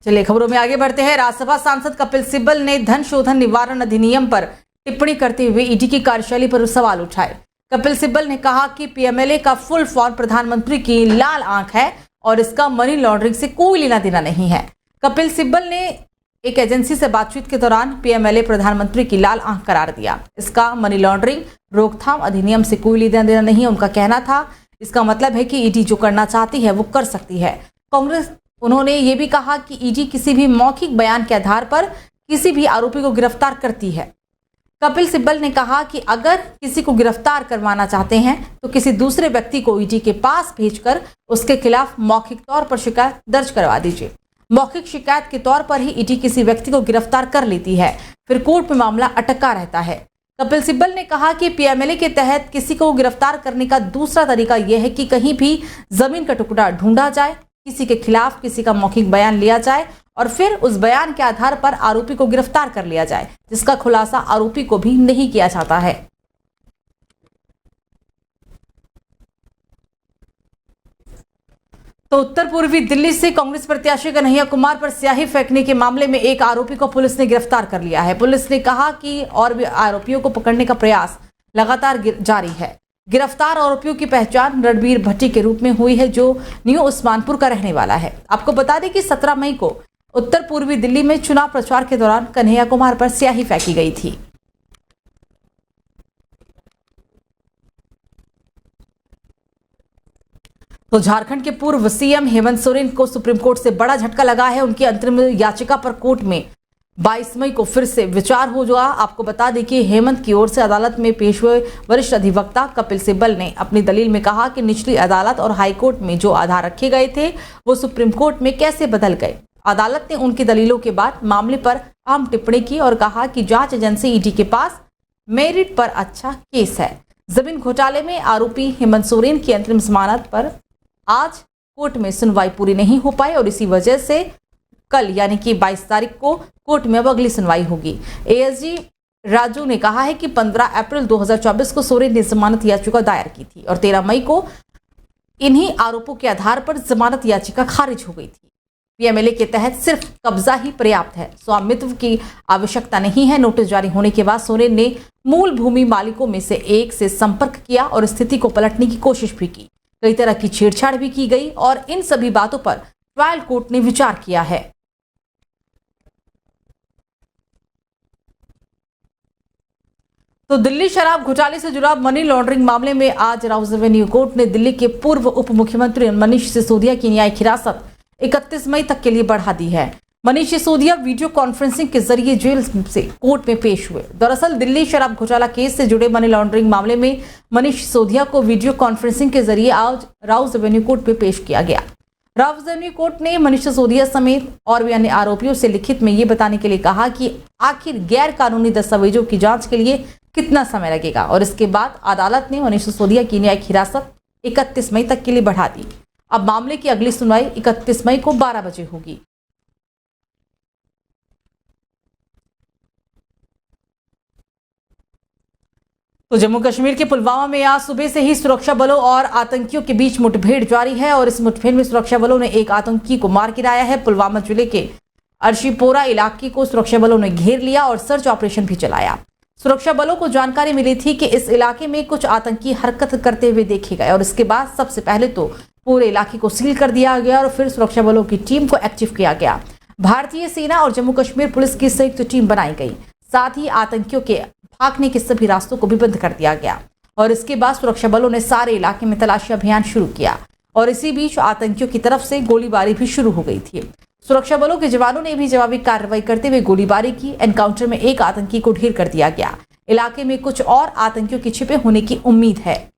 चलिए खबरों में आगे बढ़ते हैं। राज्यसभा सांसद कपिल सिब्बल ने धन शोधन निवारण अधिनियम पर टिप्पणी करते हुए ईडी की कार्यशैली पर सवाल उठाए। कपिल सिब्बल ने कहा कि पीएमएलए का फुल फॉर्म प्रधानमंत्री की लाल आंख है और इसका मनी लॉन्ड्रिंग से कोई लेना देना नहीं है। कपिल सिब्बल ने एक एजेंसी से बातचीत के दौरान पीएमएलए प्रधानमंत्री की लाल आंख करार दिया। इसका मनी लॉन्ड्रिंग रोकथाम अधिनियम से कोई लेना देना नहीं है। उनका कहना था इसका मतलब है कि ईडी जो करना चाहती है वो कर सकती है। उन्होंने ये भी कहा कि ईडी किसी भी मौखिक बयान के आधार पर किसी भी आरोपी को गिरफ्तार करती है। कपिल सिब्बल ने कहा कि अगर किसी को गिरफ्तार करवाना चाहते हैं तो किसी दूसरे व्यक्ति को ईडी के पास भेजकर उसके खिलाफ मौखिक तौर पर शिकायत दर्ज करवा दीजिए। मौखिक शिकायत के तौर पर ही ईडी किसी व्यक्ति को गिरफ्तार कर लेती है, फिर कोर्ट में मामला अटका रहता है। कपिल सिब्बल ने कहा कि पीएमएलए के तहत किसी को गिरफ्तार करने का दूसरा तरीका यह है कि कहीं भी जमीन का टुकड़ा ढूंढा जाए, किसी के खिलाफ किसी का मौखिक बयान लिया जाए और फिर उस बयान के आधार पर आरोपी को गिरफ्तार कर लिया जाए, जिसका खुलासा आरोपी को भी नहीं किया जाता है। तो उत्तर पूर्वी दिल्ली से कांग्रेस प्रत्याशी कन्हैया कुमार पर स्याही फेंकने के मामले में एक आरोपी को पुलिस ने गिरफ्तार कर लिया है। पुलिस ने कहा कि और भी आरोपियों को पकड़ने का प्रयास लगातार जारी है। गिरफ्तार आरोपियों की पहचान रणबीर भट्टी के रूप में हुई है, जो न्यू उस्मानपुर का रहने वाला है। आपको बता दें कि 17 मई को उत्तर पूर्वी दिल्ली में चुनाव प्रचार के दौरान कन्हैया कुमार पर स्याही फेंकी गई थी। तो झारखंड के पूर्व सीएम हेमंत सोरेन को सुप्रीम कोर्ट से बड़ा झटका लगा है। उनकी अंतरिम याचिका पर कोर्ट में 22 मई को फिर से विचार होगा। आपको बता दें कि हेमंत की ओर से अदालत में पेश हुए वरिष्ठ अधिवक्ता कपिल सिब्बल ने अपनी दलील में कहा कि निचली अदालत और हाई कोर्ट में जो आधार रखे गए थे वो सुप्रीम कोर्ट में कैसे बदल गए। अदालत ने उनकी दलीलों के बाद मामले पर अहम टिप्पणी की और कहा कि जांच एजेंसी ईडी के पास मेरिट पर अच्छा केस है। जमीन घोटाले में आरोपी हेमंत सोरेन की अंतरिम जमानत पर आज कोर्ट में सुनवाई पूरी नहीं हो पाई और इसी वजह से कल यानी कि 22 तारीख को कोर्ट में अब अगली सुनवाई होगी। एएसजी राजू ने कहा है कि 15 अप्रैल 2024 को सोरेन ने जमानत याचिका दायर की थी और 13 मई को इन्हीं आरोपों के आधार पर जमानत याचिका खारिज हो गई थी। पीएमएलए के तहत सिर्फ कब्जा ही पर्याप्त है, स्वामित्व की आवश्यकता नहीं है। नोटिस जारी होने के बाद सोरेन ने मूल भूमि मालिकों में से एक से संपर्क किया और स्थिति को पलटने की कोशिश भी की। कई तरह की छेड़छाड़ भी की गई और इन सभी बातों पर ट्रायल कोर्ट ने विचार किया है। तो दिल्ली शराब घोटाले से जुड़ा मनी लॉन्ड्रिंग मामले में आज राउज एवेन्यू कोर्ट ने दिल्ली के पूर्व उप मुख्यमंत्री मनीष सिसोदिया की न्यायिक हिरासत 31 मई तक के लिए बढ़ा दी है। मनीष सिसोदिया वीडियो कॉन्फ्रेंसिंग के जरिए जेल से कोर्ट में पेश हुए। दरअसल दिल्ली शराब घोटाला केस से जुड़े मनी लॉन्ड्रिंग मामले में मनीष सिसोदिया को वीडियो कॉन्फ्रेंसिंग के जरिए आज राउज एवेन्यू कोर्ट में पेश किया गया। राउज एवेन्यू कोर्ट ने मनीष सिसोदिया समेत और भी अन्य आरोपियों से लिखित में ये बताने के लिए कहा कि आखिर गैर कानूनी दस्तावेजों की जांच के लिए कितना समय लगेगा और इसके बाद अदालत ने मनीष सिसोदिया की न्यायिक हिरासत 31 मई तक के लिए बढ़ा दी। अब मामले की अगली सुनवाई 31 मई को 12 बजे होगी। तो जम्मू कश्मीर के पुलवामा में आज सुबह से ही सुरक्षा बलों और आतंकियों के बीच मुठभेड़ जारी है और इस मुठभेड़ में सुरक्षा बलों ने एक आतंकी को मार गिराया है। पुलवामा जिले के अर्शीपोरा इलाके को सुरक्षा बलों ने घेर लिया और सर्च ऑपरेशन भी चलाया। सुरक्षा बलों को जानकारी मिली थी कि इस इलाके में कुछ आतंकी हरकत करते हुए देखे गए और इसके बाद सबसे पहले तो पूरे इलाके को सील कर दिया गया और फिर सुरक्षा बलों की टीम को एक्टिव किया गया। भारतीय सेना और जम्मू कश्मीर पुलिस की संयुक्त टीम बनाई गई। साथ ही आतंकियों के भागने के सभी रास्तों को भी बंद कर दिया गया और इसके बाद सुरक्षा बलों ने सारे इलाके में तलाशी अभियान शुरू किया और इसी बीच आतंकियों की तरफ से गोलीबारी भी शुरू हो गई थी। सुरक्षा बलों के जवानों ने भी जवाबी कार्रवाई करते हुए गोलीबारी की। एनकाउंटर में एक आतंकी को ढेर कर दिया गया। इलाके में कुछ और आतंकियों के छिपे होने की उम्मीद है।